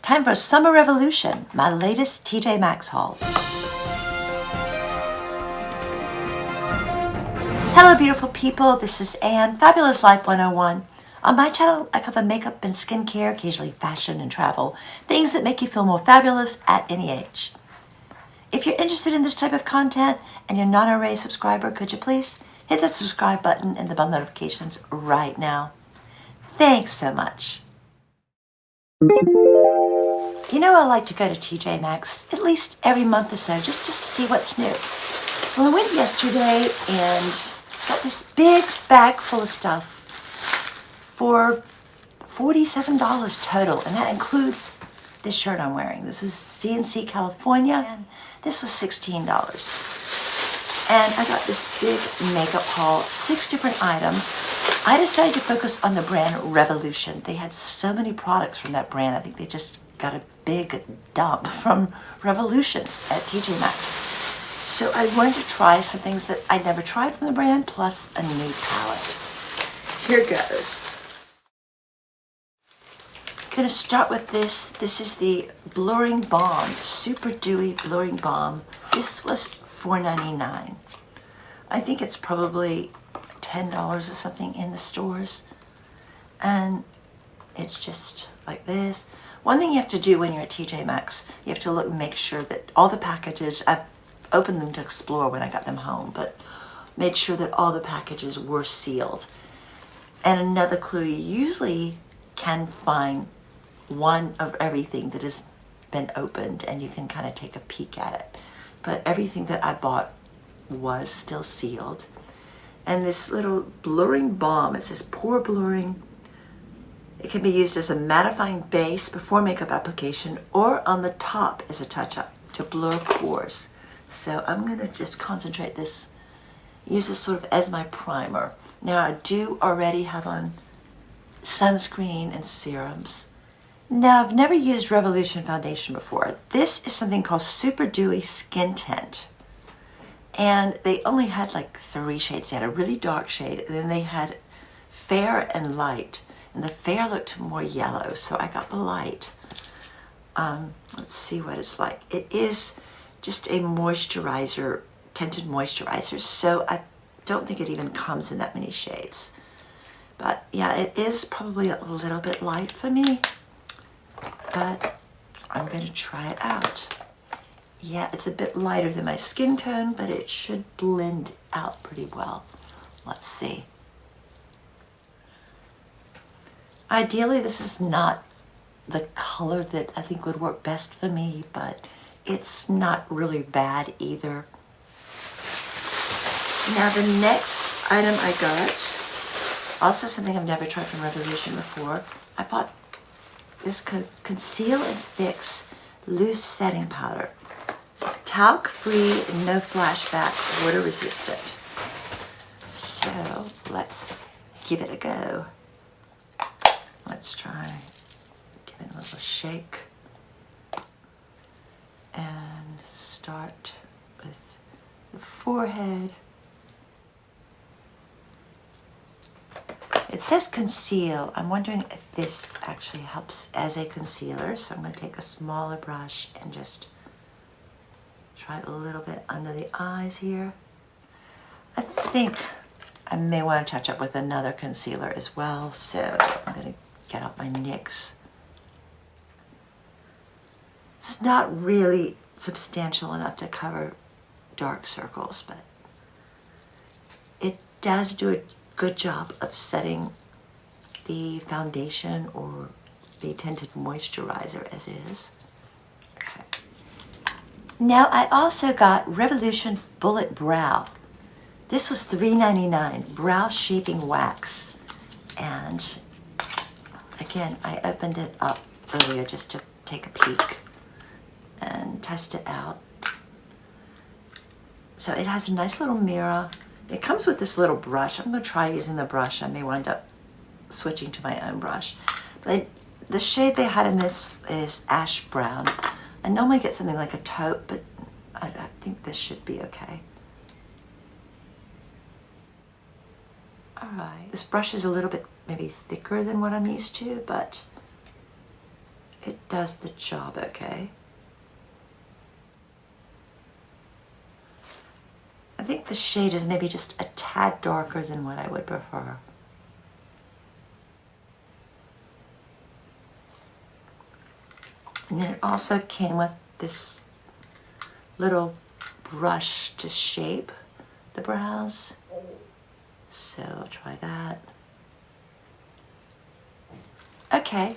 Time for Summer Revolution, my latest TJ Maxx haul. Hello beautiful people, this is Anne, Fabulous Life 101. On my channel, I cover makeup and skincare, occasionally fashion and travel, things that make you feel more fabulous at any age. If you're interested in this type of content and you're not already a subscriber, could you please hit the subscribe button and the bell notifications right now. Thanks so much. You know, I like to go to TJ Maxx at least every month or so just to see what's new. Well, I went yesterday and got this big bag full of stuff for $47 total, and that includes this shirt I'm wearing. This is CNC California, and this was $16. And I got this big makeup haul, 6 different items. I decided to focus on the brand Revolution. They had so many products from that brand. I think they just got a big dump from Revolution at TJ Maxx. So I wanted to try some things that I never tried from the brand, plus a new palette. Here goes. Gonna start with this. This is the Blurring Balm, Super Dewy Blurring Balm. This was $4.99. I think it's probably $10 or something in the stores. And it's just like this. One thing you have to do when you're at TJ Maxx, you have to look and make sure that all the packages, I've opened them to explore when I got them home, but made sure that all the packages were sealed. And another clue, you usually can find one of everything that has been opened and you can kind of take a peek at it. But everything that I bought was still sealed. And this little blurring balm, it says pore blurring. It can be used as a mattifying base before makeup application or on the top as a touch-up to blur pores. So I'm going to just concentrate this, use this sort of as my primer. Now I do already have on sunscreen and serums. Now I've never used Revolution foundation before. This is something called Super Dewy Skin Tint. And they only had like 3 shades. They had a really dark shade, and then they had fair and light. And the fair looked more yellow, so I got the light. Let's see what it's like. It is just a moisturizer, tinted moisturizer, so I don't think it even comes in that many shades. But yeah, it is probably a little bit light for me, but I'm going to try it out. Yeah, it's a bit lighter than my skin tone, but it should blend out pretty well. Let's see. Ideally, this is not the color that I think would work best for me, but it's not really bad either. Now the next item I got, also something I've never tried from Revolution before. I bought this Conceal and Fix Loose Setting Powder. This is talc-free, no flashback, water resistant. So let's give it a go. Let's try, give it a little shake, and start with the forehead. It says conceal. I'm wondering if this actually helps as a concealer, so I'm going to take a smaller brush and just try a little bit under the eyes here. I think I may want to touch up with another concealer as well, so I'm going to get out my NYX. It's not really substantial enough to cover dark circles, but it does do a good job of setting the foundation or the tinted moisturizer as is. Okay. Now I also got Revolution Bullet Brow. This was $3.99, brow shaping wax. And again, I opened it up earlier just to take a peek and test it out. So it has a nice little mirror. It comes with this little brush. I'm going to try using the brush. I may wind up switching to my own brush. But the shade they had in this is ash brown. I normally get something like a taupe, but I think this should be okay. All right. This brush is a little bit maybe thicker than what I'm used to, but it does the job okay. I think the shade is maybe just a tad darker than what I would prefer. And then it also came with this little brush to shape the brows. So I'll try that. Okay.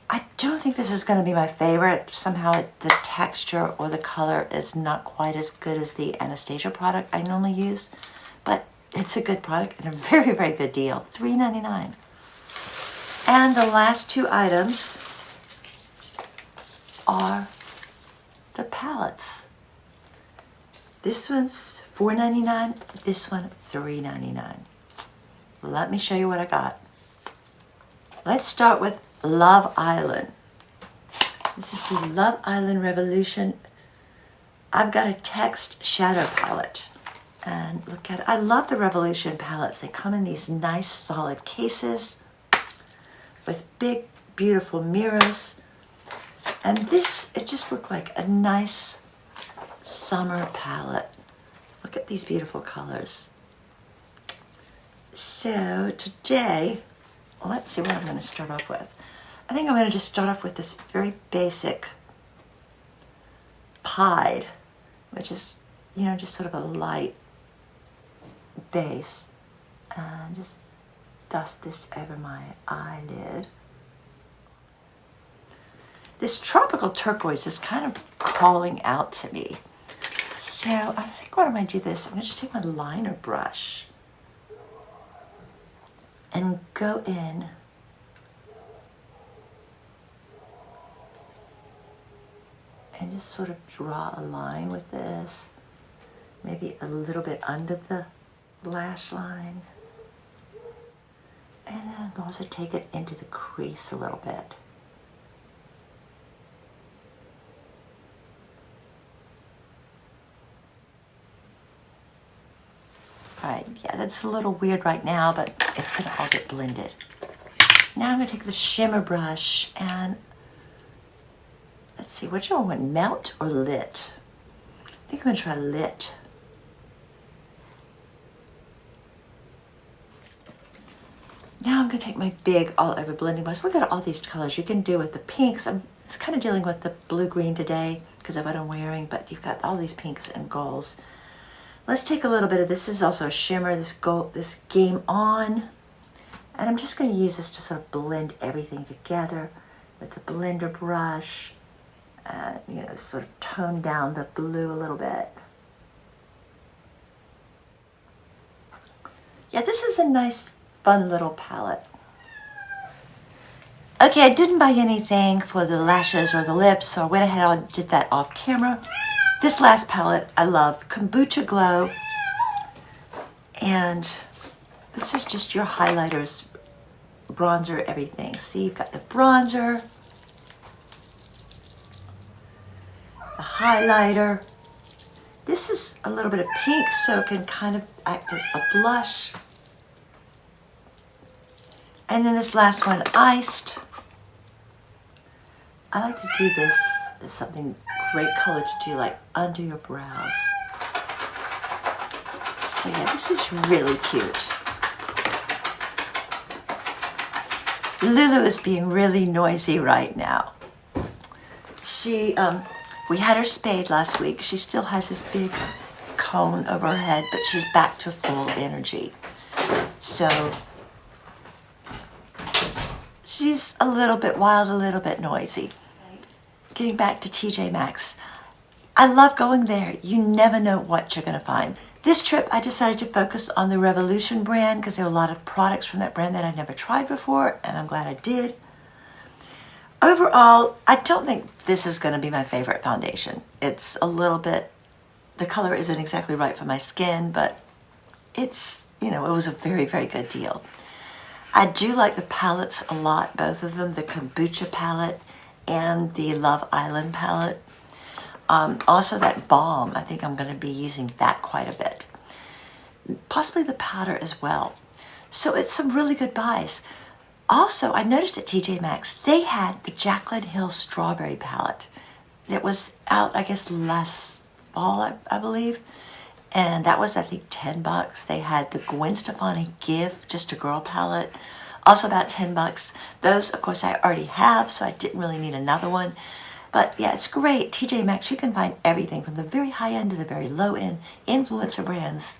I don't think this is going to be my favorite. Somehow the texture or the color is not quite as good as the Anastasia product I normally use, but it's a good product and a very, very good deal. $3.99. And the last two items are the palettes. This one's $4.99, this one $3.99. Let me show you what I got. Let's start with Love Island. This is the Love Island Revolution. I've got a text shadow palette. And look at it. I love the Revolution palettes. They come in these nice solid cases with big, beautiful mirrors. And this, it just looked like a nice summer palette. Look at these beautiful colors. So today, let's see what I'm going to start off with. I think I'm going to just start off with this very basic pied, which is, you know, just sort of a light base. And just dust this over my eyelid. This tropical turquoise is kind of calling out to me. So I think what I'm going to do this, I'm going to just take my liner brush and go in and just sort of draw a line with this, maybe a little bit under the lash line. And then I'm going to take it into the crease a little bit. All right, yeah, that's a little weird right now, but it's gonna all get blended. Now I'm gonna take the shimmer brush and let's see, which one went, melt or lit? I think I'm gonna try lit. Now I'm gonna take my big all over blending brush. Look at all these colors you can do with the pinks. I'm just kind of dealing with the blue-green today because of what I'm wearing, but you've got all these pinks and golds. Let's take a little bit of this. This is also a shimmer, this gold, this Game On. And I'm just going to use this to sort of blend everything together with the blender brush. And, you know, sort of tone down the blue a little bit. Yeah, this is a nice, fun little palette. Okay, I didn't buy anything for the lashes or the lips, so I went ahead and did that off camera. This last palette I love, Kombucha Glow, and this is just your highlighters, bronzer, everything. See, you've got the bronzer, the highlighter. This is a little bit of pink, so it can kind of act as a blush. And then this last one, Iced. I like to do this as something great color to do like under your brows. So yeah, this is really cute. Lulu is being really noisy right now. She, we had her spayed last week. She still has this big cone over her head, but she's back to full energy. So she's a little bit wild, a little bit noisy. Getting back to TJ Maxx. I love going there. You never know what you're gonna find. This trip, I decided to focus on the Revolution brand because there are a lot of products from that brand that I'd never tried before, and I'm glad I did. Overall, I don't think this is gonna be my favorite foundation. It's a little bit, the color isn't exactly right for my skin, but it's, you know, it was a very, very good deal. I do like the palettes a lot, both of them, the Kombucha palette and the Love Island palette. Also that balm, I think I'm going to be using that quite a bit. Possibly the powder as well. So it's some really good buys. Also, I noticed at TJ Maxx, they had the Jaclyn Hill Strawberry Palette that was out, I guess, last fall, I believe. And that was, I think, $10. They had the Gwen Stefani Give, Just a Girl palette, also about $10. Those, of course, I already have, so I didn't really need another one. But yeah, it's great. TJ Maxx, you can find everything from the very high end to the very low end, influencer brands.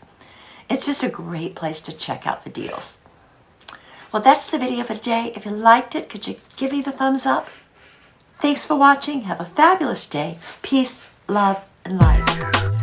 It's just a great place to check out the deals. Well, that's the video for today. If you liked it, could you give me the thumbs up? Thanks for watching. Have a fabulous day. Peace, love, and light.